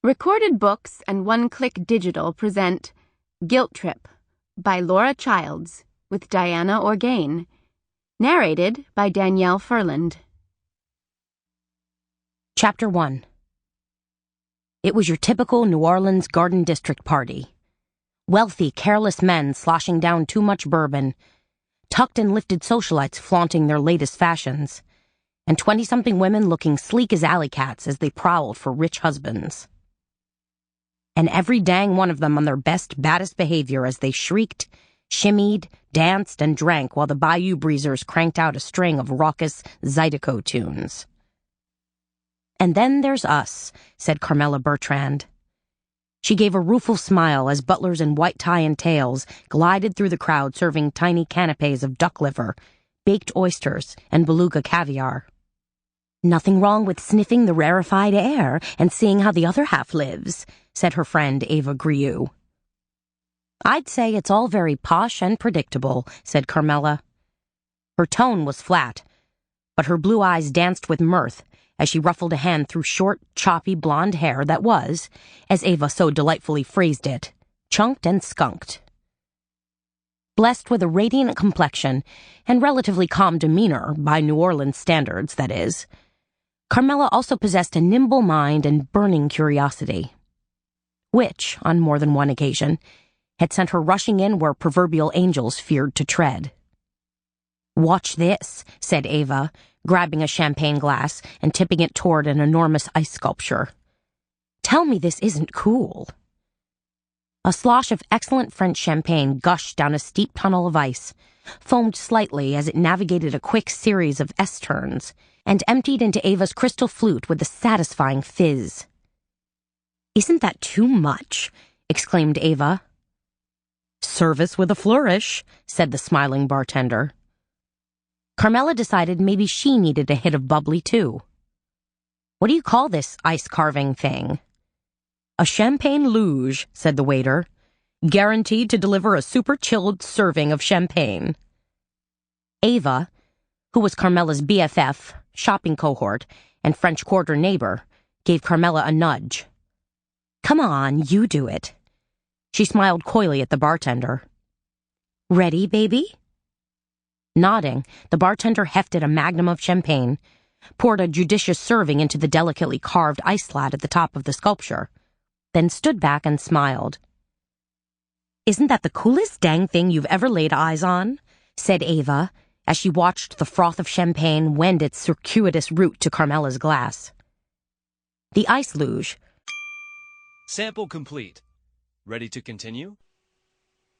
Recorded Books and One Click Digital present Gilt Trip by Laura Childs with Diana Orgain. Narrated by Danielle Ferland. Chapter 1. It was your typical New Orleans Garden District party. Wealthy, careless men sloshing down too much bourbon, tucked and lifted socialites flaunting their latest fashions, and 20-something women looking sleek as alley cats as they prowled for rich husbands. And every dang one of them on their best, baddest behavior as they shrieked, shimmied, danced, and drank while the bayou breezers cranked out a string of raucous zydeco tunes. "And then there's us," said Carmela Bertrand. She gave a rueful smile as butlers in white tie and tails glided through the crowd serving tiny canapes of duck liver, baked oysters, and beluga caviar. "Nothing wrong with sniffing the rarefied air and seeing how the other half lives," said her friend Ava Grieux. "I'd say it's all very posh and predictable," said Carmela. Her tone was flat, but her blue eyes danced with mirth as she ruffled a hand through short, choppy blonde hair that was, as Ava so delightfully phrased it, chunked and skunked. Blessed with a radiant complexion and relatively calm demeanor, by New Orleans standards, that is, Carmela also possessed a nimble mind and burning curiosity, which, on more than one occasion, had sent her rushing in where proverbial angels feared to tread. "Watch this," said Ava, grabbing a champagne glass and tipping it toward an enormous ice sculpture. "Tell me this isn't cool." A slosh of excellent French champagne gushed down a steep tunnel of ice, foamed slightly as it navigated a quick series of S-turns, and emptied into Ava's crystal flute with a satisfying fizz. "Isn't that too much?" exclaimed Ava. "Service with a flourish," said the smiling bartender. Carmela decided maybe she needed a hit of bubbly, too. "What do you call this ice-carving thing?" "A champagne luge," said the waiter, "guaranteed to deliver a super-chilled serving of champagne." Ava, who was Carmela's BFF, shopping cohort, and French Quarter neighbor, gave Carmela a nudge. "Come on, you do it." She smiled coyly at the bartender. "Ready, baby?" Nodding, the bartender hefted a magnum of champagne, poured a judicious serving into the delicately carved ice slat at the top of the sculpture, then stood back and smiled. "Isn't that the coolest dang thing you've ever laid eyes on?" said Ava, as she watched the froth of champagne wend its circuitous route to Carmela's glass. The ice luge. Sample complete. Ready to continue?